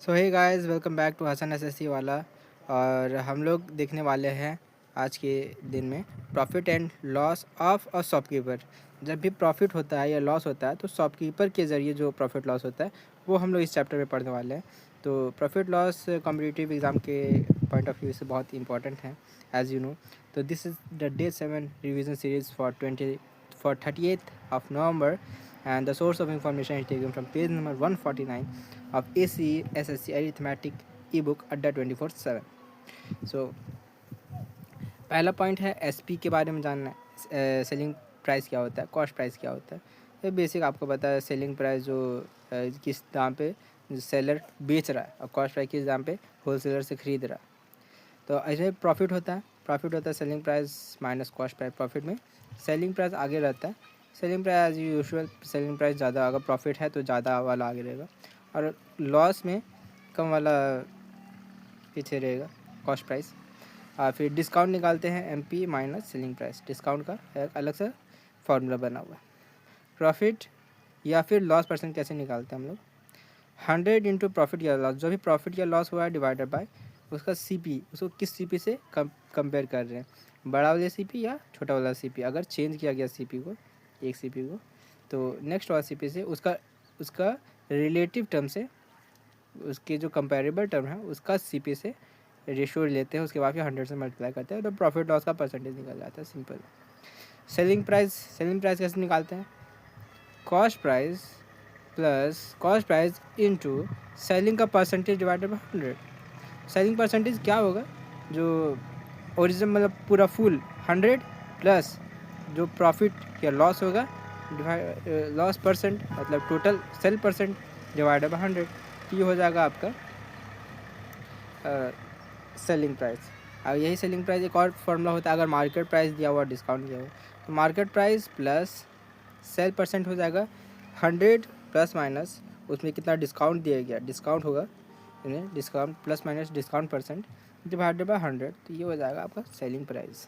So hey guys, welcome back to Hasan SSC वाला। और हम लोग देखने वाले हैं आज के दिन में profit and loss of a shopkeeper. जब भी प्रॉफिट होता है या लॉस होता है तो शॉपकीपर के ज़रिए जो प्रॉफिट लॉस होता है वो हम लोग इस चैप्टर में पढ़ने वाले हैं। तो प्रॉफिट लॉस कॉम्पिटिटिव एग्ज़ाम के पॉइंट ऑफ व्यू से बहुत इंपॉर्टेंट है, एज यू नो। तो this is the day 7 revision series for 30th of November, and the source of information is taken from page number 149 of ACE SSC Arithmetic ebook Adda 24/7. So पहला point है SP के बारे में जानना है। Selling price क्या होता है, कॉस्ट प्राइस क्या होता है। ये बेसिक आपको पता है। सेलिंग प्राइस जो किस दाम पे सेलर बेच रहा है और कॉस्ट प्राइस किस दाम पे होलसेलर से ख़रीद रहा है। तो इसमें प्रॉफिट होता है selling price minus cost price. Profit में सेलिंग प्राइस आगे रहता है। Selling price as usual selling price ज़्यादा, अगर प्रॉफिट है तो ज़्यादा वाला आगे रहेगा और लॉस में कम वाला पीछे रहेगा कॉस्ट प्राइस। फिर डिस्काउंट निकालते हैं MP minus selling price. Discount का एक अलग से फार्मूला बना हुआ है। प्रॉफिट या फिर लॉस परसेंट कैसे निकालते हैं हम लोग? 100 इंटू प्रॉफिट या लॉस, जो भी प्रॉफिट या लॉस हुआ है डिवाइडेड बाय उसका सीपी, उसको किस सीपी से कंपेयर कर रहे हैं, बड़ा वाला सीपी या छोटा वाला सीपी। अगर चेंज किया गया सीपी को, एक सीपी को, तो नेक्स्ट वाला सीपी से उसका उसका रिलेटिव टर्म से, उसके जो कंपेरेबल टर्म है उसका सीपी से रेशियो लेते हैं, उसके बाद फिर 100 से मल्टीप्लाई करते हैं तो प्रॉफिट लॉस का परसेंटेज निकल जाता है। सिंपल। सेलिंग प्राइस कैसे निकालते हैं? कॉस्ट प्राइस इंटू सेलिंग का percentage divided by 100। Selling percentage क्या होगा? जो ओरिजिनल मतलब पूरा फुल 100 प्लस जो प्रॉफिट या लॉस होगा लॉस परसेंट, मतलब total sale percent divided by 100। ये हो जाएगा आपका सेलिंग प्राइस। और यही सेलिंग प्राइस एक और फॉर्मूला होता है अगर मार्केट प्राइस दिया हुआ, डिस्काउंट दिया हुआ, तो market price plus sale percent हो जाएगा 100 प्लस माइनस उसमें कितना डिस्काउंट दिया गया, डिस्काउंट होगा, discount plus minus discount percent divided by 100। तो ये हो जाएगा आपका सेलिंग प्राइस।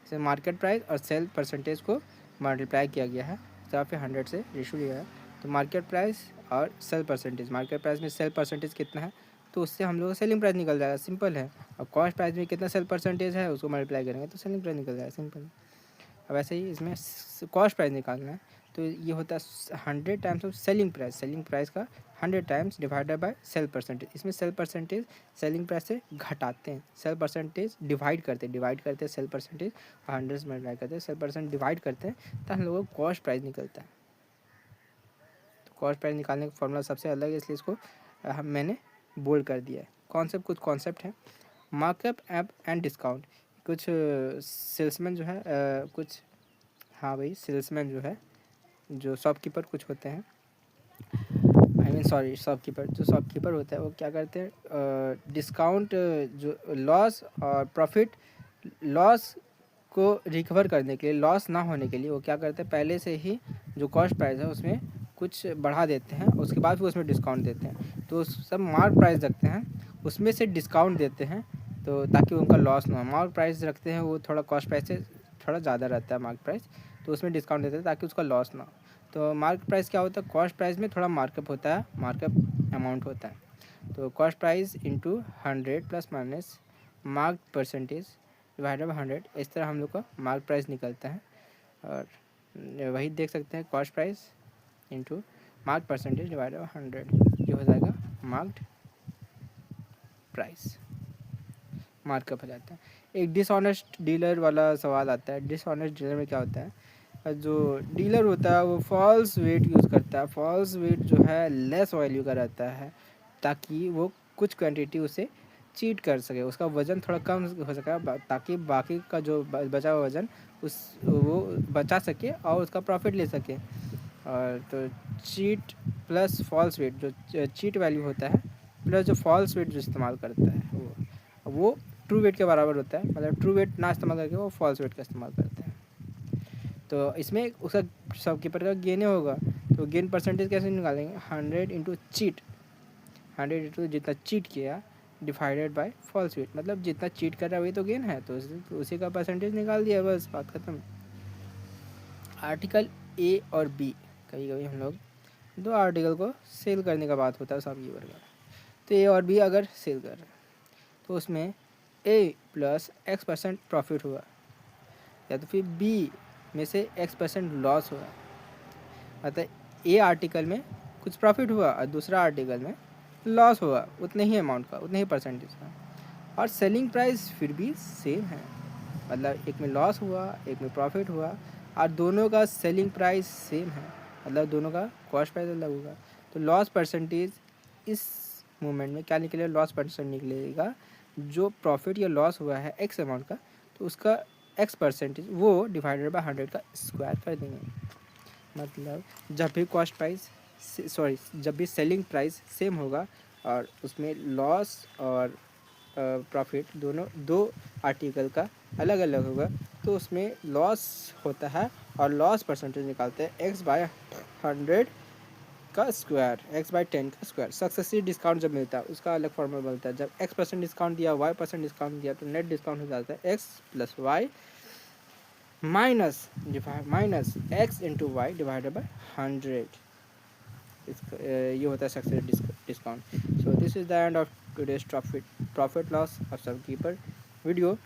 इसे मार्केट प्राइस और सेल परसेंटेज को मल्टीप्लाई किया गया है, जहाँ पे 100 से रेशो लिया है। तो मार्केट प्राइस और सेल परसेंटेज, मार्केट प्राइस में सेल परसेंटेज कितना है तो उससे हम लोग का सेलिंग प्राइस निकल जाएगा। सिंपल है। और कॉस्ट प्राइस में कितना सेल परसेंटेज है उसको मल्टीप्लाई करेंगे तो सेलिंग प्राइस निकल जाएगा। सिंपल। अब ऐसे ही इसमें कॉस्ट प्राइस निकालना है तो ये होता है 100 times of selling price. Selling price का 100 times divided by sale percentage. इसमें सेल परसेंटेज सेलिंग प्राइस से घटाते हैं, सेल परसेंटेज डिवाइड करते हैं सेल परसेंटेज 100 से मल्टीप्लाई करते हैं, सेल परसेंट डिवाइड करते हैं तो हम लोगों को कॉस्ट प्राइस निकलता है। तो कॉस्ट प्राइस निकालने का फॉर्मूला सबसे अलग है, इसलिए इसको मैंने बोल्ड कर दिया है। कुछ कॉन्सेप्ट है। Markup app and discount. कुछ सेल्समैन जो है कुछ, हाँ भाई, सेल्समैन जो है, जो शॉपकीपर कुछ होते हैं, जो शॉपकीपर होता है वो क्या करते हैं, डिस्काउंट जो लॉस और प्रॉफिट, लॉस को रिकवर करने के लिए, लॉस ना होने के लिए वो क्या करते हैं, पहले से ही जो कॉस्ट प्राइस है उसमें कुछ बढ़ा देते हैं, उसके बाद फिर उसमें डिस्काउंट देते हैं। तो सब मार्क प्राइस रखते हैं, उसमें से डिस्काउंट देते हैं तो ताकि उनका लॉस ना हो। मार्क प्राइस रखते हैं वो थोड़ा कॉस्ट प्राइस से थोड़ा ज़्यादा रहता है मार्क प्राइस, तो उसमें डिस्काउंट देते हैं ताकि उसका लॉस ना हो। तो मार्क प्राइस क्या होता है? कॉस्ट प्राइस में थोड़ा मार्कअप होता है, मार्कअप अमाउंट होता है। तो cost price into 100 plus minus mark percentage divided by 100, इस तरह हम लोग का मार्क प्राइस निकलता है। और वही देख सकते हैं, cost price into mark percentage divided by 100, ये हो जाएगा मार्क्ड प्राइस, मार्कअप हो जाता है। एक डिसऑनेस्ट डीलर वाला सवाल आता है। डिसऑनेस्ट डीलर में क्या होता है, जो डीलर होता है वो फॉल्स वेट यूज़ करता है। फॉल्स वेट जो है लेस वैल्यू का रहता है ताकि वो कुछ क्वांटिटी उसे चीट कर सके, उसका वज़न थोड़ा कम हो सके ताकि बाकी का जो बचा हुआ वज़न उस वो बचा सके और उसका प्रॉफिट ले सके। और तो चीट प्लस फॉल्स वेट, जो चीट वैल्यू होता है प्लस जो फॉल्स वेट जो इस्तेमाल करता है वो ट्रू वेट के बराबर होता है। मतलब ट्रू वेट ना इस्तेमाल करके वो फॉल्स वेट का इस्तेमाल करते हैं। तो इसमें उसका शॉपकीपर का गेन होगा, तो गेन परसेंटेज कैसे निकालेंगे? 100 इंटू चीट, 100 इंटू जितना चीट किया डिवाइडेड बाय फॉल्स वेट, मतलब जितना चीट कर रहा है वही तो गेन है, तो उसी का परसेंटेज निकाल दिया, बस बात खत्म। आर्टिकल ए और बी, कभी कभी हम लोग दो आर्टिकल को सेल करने का बात होता है शॉपकीपर का। तो ए और बी अगर सेल कर रहे हैं तो उसमें ए प्लस X% प्रॉफिट हुआ, या तो फिर बी में से X% लॉस हुआ। मतलब ए आर्टिकल में कुछ प्रॉफिट हुआ और दूसरा आर्टिकल में लॉस हुआ, उतने ही अमाउंट का, उतने ही परसेंटेज का, और सेलिंग प्राइस फिर भी सेम है। मतलब एक में लॉस हुआ, एक में प्रॉफिट हुआ, और दोनों का सेलिंग प्राइस सेम है, मतलब दोनों का कॉस्ट प्राइस अलग होगा। तो लॉस परसेंटेज इस मोमेंट में क्या निकलेगा? लॉस परसेंट निकलेगा। जो प्रॉफिट या लॉस हुआ है एक्स अमाउंट का, तो उसका X% वो डिवाइडेड बाय 100 का स्क्वायर कर देंगे। मतलब जब भी कॉस्ट प्राइस जब भी सेलिंग प्राइस सेम होगा और उसमें लॉस और प्रॉफिट दोनों दो आर्टिकल का अलग अलग होगा, तो उसमें लॉस होता है और लॉस परसेंटेज निकालते हैं X/100 का स्क्वायर, X/10 का स्क्वायर। सक्सेसिव डिस्काउंट जब मिलता है उसका अलग फॉर्मूला बनता है। जब X% डिस्काउंट दिया, Y% डिस्काउंट दिया, तो नेट डिस्काउंट हो जाता है X + Y minus X × Y divided by 100। ये होता है successive discount. So this is the end of today's profit loss of shopkeeper video,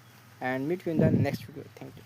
and meet you in the next video. Thank you.